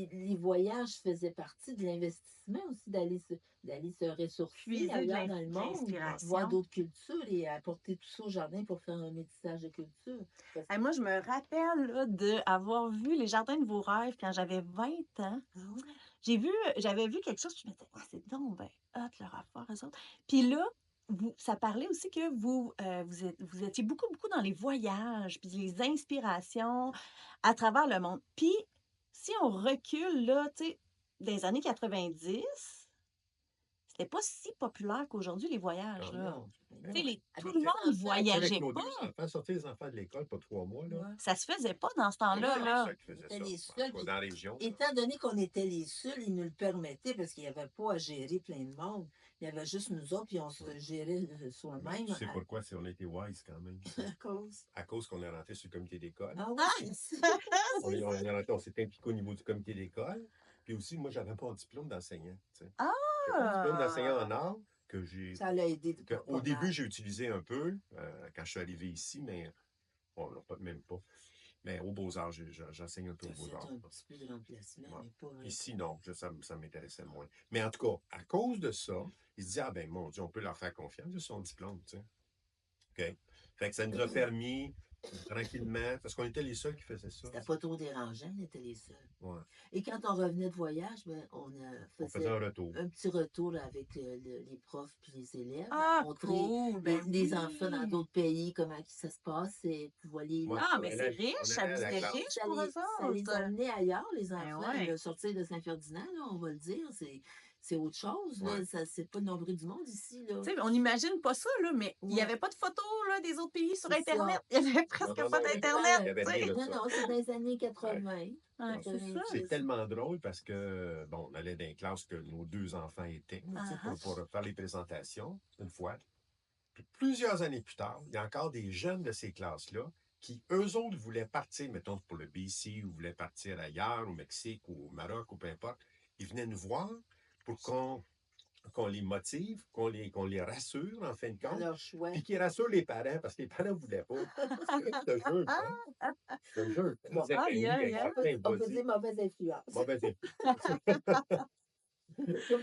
Puis les voyages faisaient partie de l'investissement aussi, d'aller se ressourcer Puiser de ailleurs dans le de monde, voir l'inspiration. d'autres cultures et apporter tout ça au jardin pour faire un métissage de culture. Parce Moi, je me rappelle là, d'avoir vu les jardins de vos rêves quand j'avais 20 ans. ah oui? J'avais vu quelque chose, je me disais: «Ah, c'est donc ben hot leur affaire, eux autres». Puis là, ça parlait aussi que vous étiez beaucoup, beaucoup dans les voyages, puis les inspirations à travers le monde. Puis si on recule là, tu sais, dans les années 90, c'était pas si populaire qu'aujourd'hui les voyages, Ah là. non, mais Tu sais, non. tout Avec le les monde enfants, Tu sais, avec voyageait nos pas. 2 enfants, sortir les enfants de l'école, pas 3 mois, là. ouais. Ça se faisait pas dans ce Il y a temps-là, des là. gens qui On faisaient était ça. les En tout seuls, cas, puis dans la région, là. étant donné qu'on était les seuls, ils nous le permettaient parce qu'il n'y avait pas à gérer plein de monde. Il y avait juste nous autres, puis on se Ouais. gérait Mais soi-même tu sais pourquoi? Si on a été wise quand même. à cause. À cause qu'on est rentré sur le comité d'école. Ah oui, Ah! c'est ça. C'est ça. On s'est impliqué au niveau du comité d'école. Puis aussi, moi, j'avais pas un diplôme d'enseignant. Tu sais. J'avais pas un diplôme d'enseignant en Ah! art que j'ai. Ça l'a aidé Au pas début, mal. j'ai utilisé un peu quand je suis arrivé ici, mais bon, non, même pas. Mais aux Beaux-Arts, j'enseigne un peu Tu aux as fait Beaux-Arts. un petit peu de remplacement, Ouais. mais pas un Ici, gros. non, ça m'intéressait moins. Mais en tout cas, à cause de ça, ils se disaient, ah ben mon Dieu, on peut leur faire confiance, ils ont son diplôme, tu sais. OK. Fait que ça nous a permis, tranquillement, parce qu'on était les seuls qui faisaient ça. C'était pas trop dérangeant, on était les seuls. Ouais. Et quand on revenait de voyage, ben, On faisait faisait un retour. un petit retour là, avec les profs puis les élèves, Ah, montrer cool! Ben les enfants dans oui! d'autres pays, comment que ça se passe, et puis voilà, Ouais, Ah, mais c'est riche, on ça allait vous à la était classe. riche pour eux ça les autres. amenait ailleurs, les Ben enfants. ouais. Le sortir de Saint-Ferdinand, là, on va le dire, c'est autre chose. Ouais. Là. Ça, c'est pas le nombril du monde ici. Là. Tu sais, on n'imagine pas ça, là, mais il y Ouais, avait pas de photos, là, des autres pays sur c'est internet. ça. Il y avait Non, presque non, pas non, d'internet, il y avait tu rien sais? de Non, ça. non, c'est dans les années Ouais. 80, Ouais, c'est ça. C'est 90. tellement drôle parce que, bon, on allait dans les classes que nos 2 enfants étaient, tu sais, Ah ah. pour faire les présentations, une fois. Puis plusieurs années plus tard, il y a encore des jeunes de ces classes-là qui, eux autres, voulaient partir, mettons, pour le BC, ou voulaient partir ailleurs, au Mexique, ou au Maroc, ou peu importe. Ils venaient nous voir pour qu'on les motive, qu'on les rassure, en fin de Dans compte, leur choix. puis qu'ils rassurent les parents, parce que les parents ne voulaient pas. Je te jure, hein? Je te jure. Ils Bon, disaient, ben Aïe, oui, aïe, ben, aïe. on peut certain, on peut dire vas-y. mauvaise influence. Mauvais effet. Comme